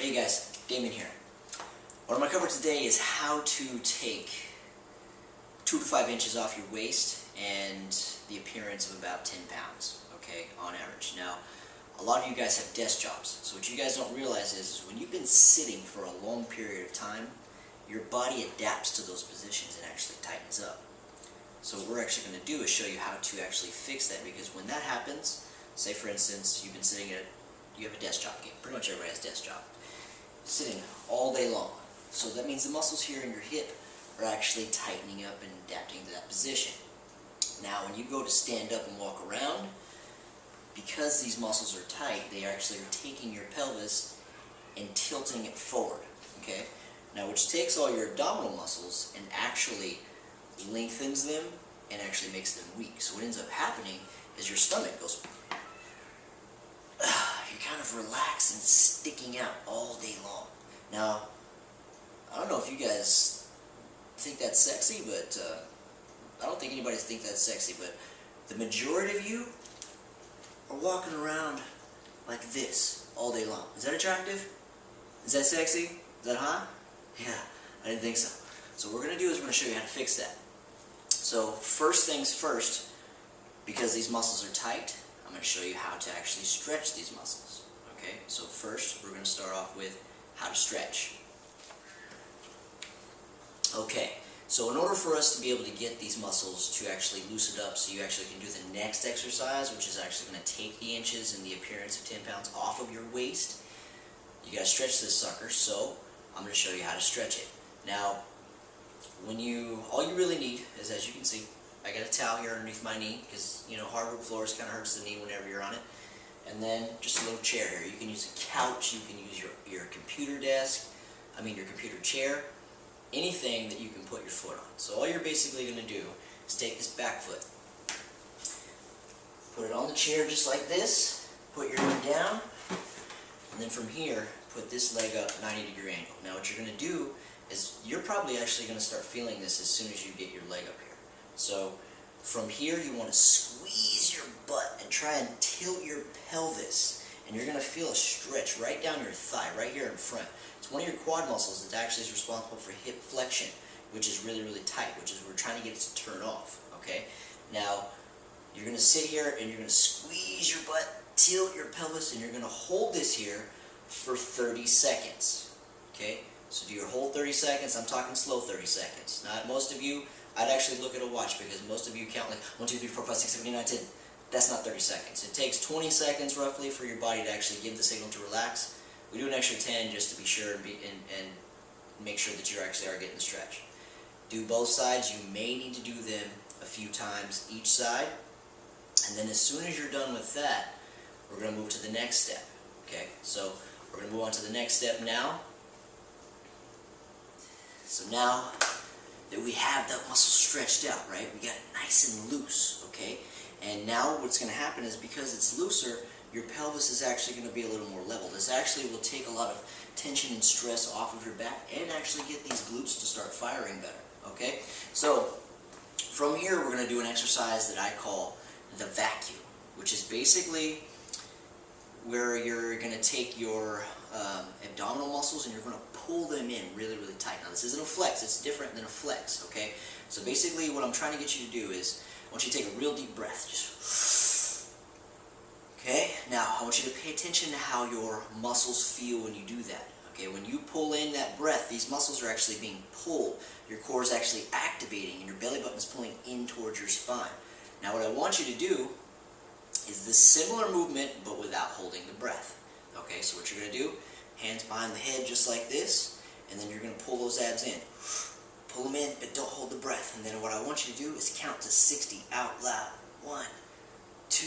Hey guys, Damon here. What I'm going to cover today is how to take 2 to 5 inches off your waist and the appearance of about 10 pounds, okay, on average. Now, a lot of you guys have desk jobs, so what you guys don't realize is when you've been sitting for a long period of time, your body adapts to those positions and actually tightens up. So what we're actually going to do is show you how to actually fix that, because when that happens, say for instance, you've been sitting you have a desk job. Okay, pretty much everybody has a desk job. Sitting all day long. So that means the muscles here in your hip are actually tightening up and adapting to that position. Now when you go to stand up and walk around, because these muscles are tight, they actually are taking your pelvis and tilting it forward. Okay? Now which takes all your abdominal muscles and actually lengthens them and actually makes them weak. So what ends up happening is your stomach goes, you're kind of relaxed and sticking out all day long. Now, I don't know if you guys think that's sexy, but I don't think anybody thinks that's sexy, but the majority of you are walking around like this all day long. Is that attractive? Is that sexy? Is that hot? Yeah, I didn't think so. So what we're going to do is we're going to show you how to fix that. So first things first, because these muscles are tight, I'm going to show you how to actually stretch these muscles. Okay, so first we're going to start off with how to stretch. Okay, so in order for us to be able to get these muscles to actually loosen up so you actually can do the next exercise, which is actually going to take the inches and the appearance of 10 pounds off of your waist, you got to stretch this sucker. So I'm going to show you how to stretch it. Now, all you really need is, as you can see, I got a towel here underneath my knee, because hardwood floors kind of hurts the knee whenever you're on it. And then just a little chair here. You can use a couch, you can use your computer desk, your computer chair, anything that you can put your foot on. So all you're basically going to do is take this back foot, put it on the chair just like this, put your knee down, and then from here, put this leg up 90-degree angle. Now what you're going to do is you're probably actually going to start feeling this as soon as you get your leg up here. So from here you want to squeeze your butt and try and tilt your pelvis, and you're going to feel a stretch right down your thigh, right here in front. It's one of your quad muscles that actually is responsible for hip flexion, which is really, really tight, which is we're trying to get it to turn off. Okay? Now you're going to sit here and you're going to squeeze your butt, tilt your pelvis, and you're going to hold this here for 30 seconds. Okay? So do your whole 30 seconds. I'm talking slow 30 seconds. Now most of you, I'd actually look at a watch, because most of you count like 1, 2, 3, 4, 5, 6, 7, 8, 9, 10. That's not 30 seconds. It takes 20 seconds roughly for your body to actually give the signal to relax. We do an extra 10 just to be sure and make sure that you actually are getting the stretch. Do both sides. You may need to do them a few times each side. And then as soon as you're done with that, we're going to move to the next step. Okay, so we're going to move on to the next step now. So now that we have that muscle stretched out, right? We got it nice and loose, okay? And now what's going to happen is, because it's looser, your pelvis is actually going to be a little more level. This actually will take a lot of tension and stress off of your back and actually get these glutes to start firing better, okay? So from here we're going to do an exercise that I call the vacuum, which is basically where you're going to take your abdominal muscles and you're going to pull them in really, really tight. Now this isn't a flex, it's different than a flex, okay? So basically what I'm trying to get you to do is, I want you to take a real deep breath, just, okay? Now I want you to pay attention to how your muscles feel when you do that, okay? When you pull in that breath, these muscles are actually being pulled, your core is actually activating, and your belly button is pulling in towards your spine. Now what I want you to do is this similar movement, but without holding the breath. Okay, so what you're going to do, hands behind the head just like this, and then you're going to pull those abs in. Pull them in, but don't hold the breath. And then what I want you to do is count to 60 out loud. 1, 2,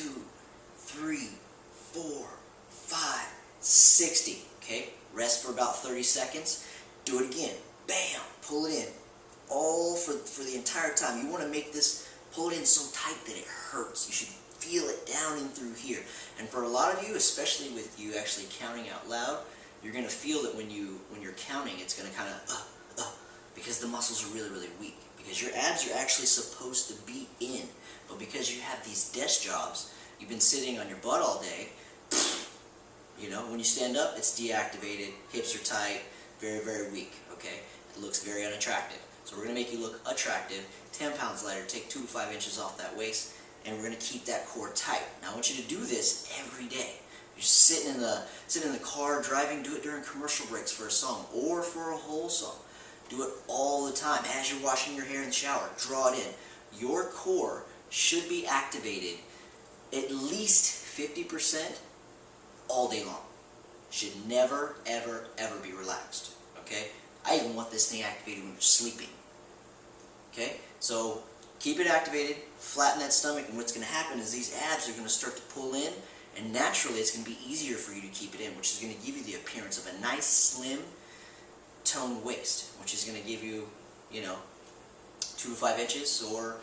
3, 4, 5, 60. Okay, rest for about 30 seconds. Do it again. Bam! Pull it in. All for the entire time. You want to make this, pull it in so tight that it hurts. You should feel it down in through here. And for a lot of you, especially with you actually counting out loud, you're going to feel that when you're counting, it's going to kind of because the muscles are really, really weak. Because your abs are actually supposed to be in, but because you have these desk jobs, you've been sitting on your butt all day, You know, when you stand up, it's deactivated, hips are tight, very, very weak, okay? It looks very unattractive. So we're going to make you look attractive, 10 pounds lighter, take 2 to 5 inches off that waist, and we're going to keep that core tight. Now I want you to do this every day. You're sitting in the car, driving, do it during commercial breaks for a song or for a whole song. Do it all the time. As you're washing your hair in the shower, draw it in. Your core should be activated at least 50% all day long. Should never, ever, ever be relaxed. Okay? I even want this thing activated when you're sleeping. Okay? So keep it activated, flatten that stomach, and what's going to happen is these abs are going to start to pull in, and naturally it's going to be easier for you to keep it in, which is going to give you the appearance of a nice, slim, toned waist, which is going to give you, 2 to 5 inches or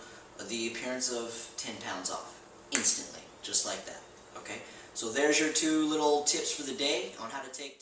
the appearance of 10 pounds off instantly, just like that. Okay? So there's your 2 little tips for the day on how to take